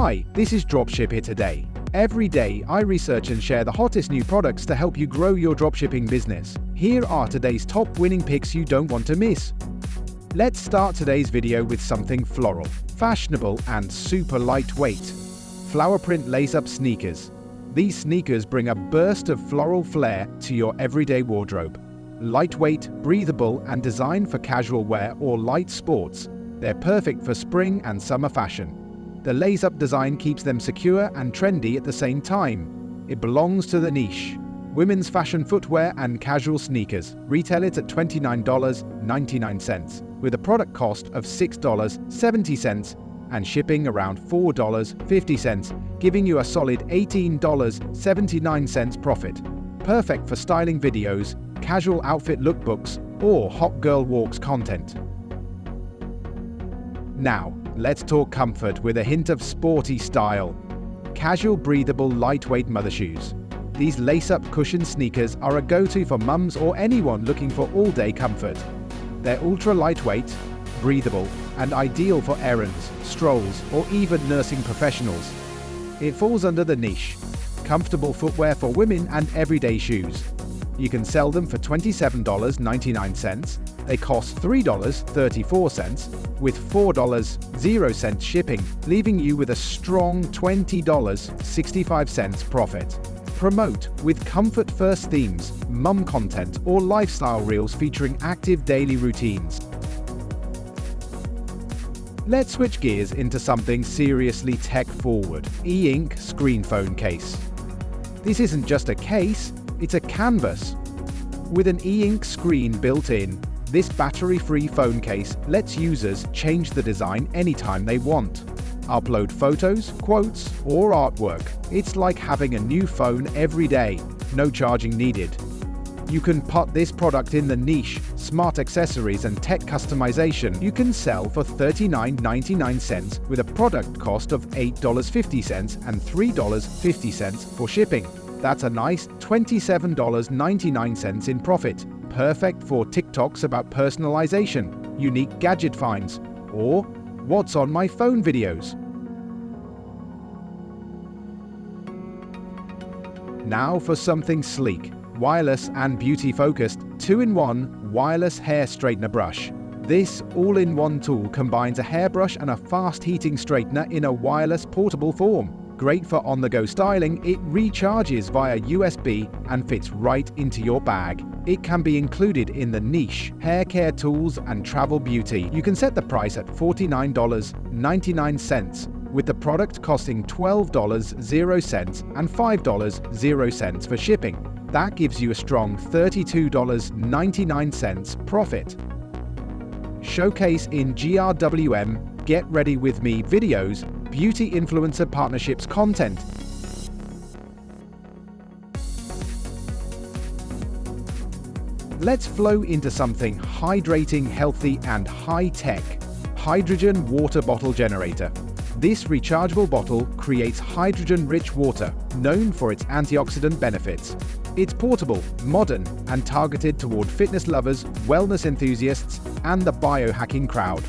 Hi, this is Dropship here today. Every day, I research and share the hottest new products to help you grow your dropshipping business. Here are today's top winning picks you don't want to miss. Let's start today's video with something floral, fashionable, and super lightweight. Flower print lace-up sneakers. These sneakers bring a burst of floral flair to your everyday wardrobe. Lightweight, breathable, and designed for casual wear or light sports, they're perfect for spring and summer fashion. The lace-up design keeps them secure and trendy at the same time. It belongs to the niche. Women's fashion footwear and casual sneakers retail it at $29.99, with a product cost of $6.70 and shipping around $4.50, giving you a solid $18.79 profit. Perfect for styling videos, casual outfit lookbooks, or hot girl walks content. Now, let's talk comfort with a hint of sporty style. Casual, breathable, lightweight mother shoes. These lace-up cushion sneakers are a go-to for mums or anyone looking for all-day comfort. They're ultra-lightweight, breathable, and ideal for errands, strolls, or even nursing professionals. It falls under the niche. Comfortable footwear for women and everyday shoes. You can sell them for $27.99. They cost $3.34, with $4.00 shipping, leaving you with a strong $20.65 profit. Promote with comfort-first themes, mum content, or lifestyle reels featuring active daily routines. Let's switch gears into something seriously tech-forward: e-ink screen phone case. This isn't just a case, it's a canvas. With an e-ink screen built in, this battery-free phone case lets users change the design anytime they want. Upload photos, quotes, or artwork. It's like having a new phone every day, no charging needed. You can put this product in the niche, smart accessories and tech customization. You can sell for $39.99 with a product cost of $8.50 and $3.50 for shipping. That's a nice $27.99 in profit. Perfect for TikToks about personalization, unique gadget finds, or what's on my phone videos. Now for something sleek, wireless and beauty-focused, 2-in-1 wireless hair straightener brush. This all-in-one tool combines a hairbrush and a fast-heating straightener in a wireless portable form. Great for on-the-go styling, it recharges via USB and fits right into your bag. It can be included in the niche hair care tools and travel beauty. You can set the price at $49.99, with the product costing $12.00 and $5.00 for shipping. That gives you a strong $32.99 profit. Showcase in GRWM, Get Ready With Me videos, beauty influencer partnerships content. Let's flow into something hydrating, healthy, and high-tech. Hydrogen water bottle generator. This rechargeable bottle creates hydrogen-rich water, known for its antioxidant benefits. It's portable, modern, and targeted toward fitness lovers, wellness enthusiasts, and the biohacking crowd.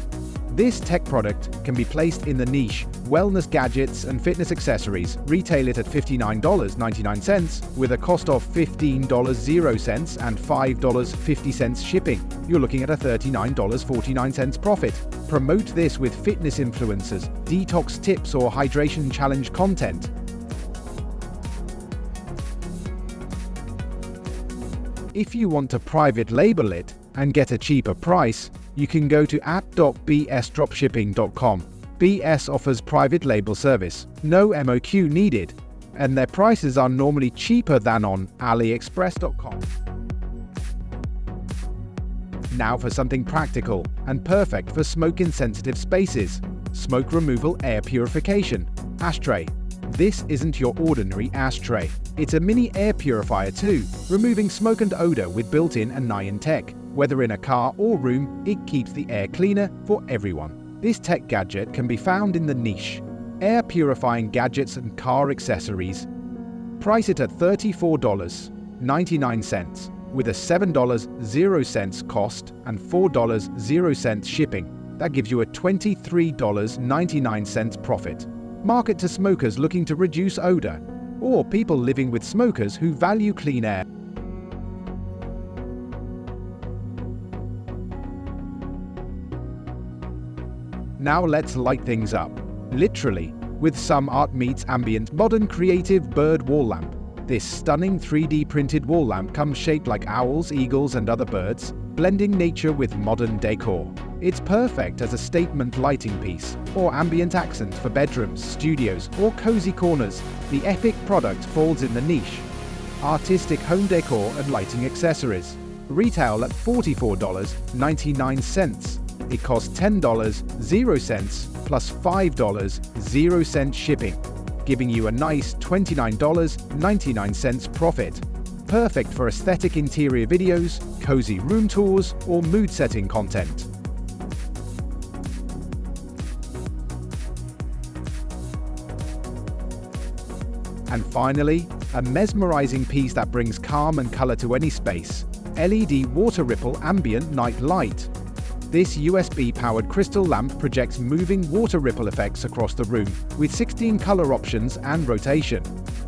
This tech product can be placed in the niche wellness gadgets and fitness accessories. Retail it at $59.99 with a cost of $15.00 and $5.50 shipping. You're looking at a $39.49 profit. Promote this with fitness influencers, detox tips, or hydration challenge content. If you want to private label it and get a cheaper price, you can go to app.bsdropshipping.com. BS offers private label service, no MOQ needed, and their prices are normally cheaper than on AliExpress.com. Now for something practical and perfect for smoke-insensitive spaces: smoke removal air purification ashtray. This isn't your ordinary ashtray. It's a mini air purifier too, removing smoke and odor with built-in anion tech. Whether in a car or room, it keeps the air cleaner for everyone. This tech gadget can be found in the niche air purifying gadgets and car accessories. Price it at $34.99 with a $7.00 cost and $4.00 shipping. That gives you a $23.99 profit. Market to smokers looking to reduce odor, or people living with smokers who value clean air. Now let's light things up, literally, with some art meets ambient modern creative bird wall lamp. This stunning 3D printed wall lamp comes shaped like owls, eagles, and other birds, blending nature with modern decor. It's perfect as a statement lighting piece, or ambient accent for bedrooms, studios, or cozy corners. The epic product falls in the niche. Artistic home decor and lighting accessories. Retail at $44.99. It costs $10.00 plus $5.00 shipping, giving you a nice $29.99 profit. Perfect for aesthetic interior videos, cozy room tours, or mood-setting content. And finally, a mesmerizing piece that brings calm and color to any space. LED Water Ripple Ambient Night Light. This USB-powered crystal lamp projects moving water ripple effects across the room with 16 color options and rotation.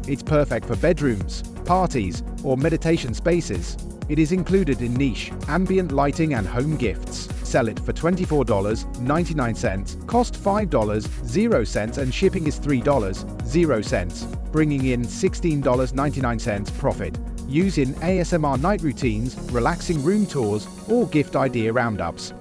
It's perfect for bedrooms, parties, or meditation spaces. It is included in niche, ambient lighting and home gifts. Sell it for $24.99, cost $5.00 and shipping is $3.00, bringing in $16.99 profit. Use in ASMR night routines, relaxing room tours, or gift idea roundups.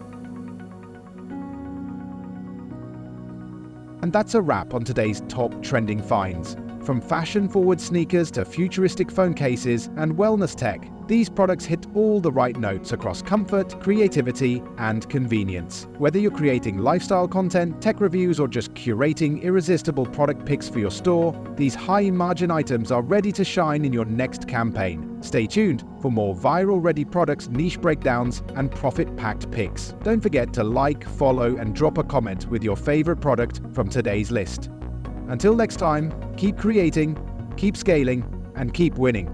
And that's a wrap on today's top trending finds. From fashion-forward sneakers to futuristic phone cases and wellness tech, these products hit all the right notes across comfort, creativity, and convenience. Whether you're creating lifestyle content, tech reviews, or just curating irresistible product picks for your store, these high-margin items are ready to shine in your next campaign. Stay tuned for more viral-ready products, niche breakdowns, and profit-packed picks. Don't forget to like, follow, and drop a comment with your favorite product from today's list. Until next time, keep creating, keep scaling, and keep winning.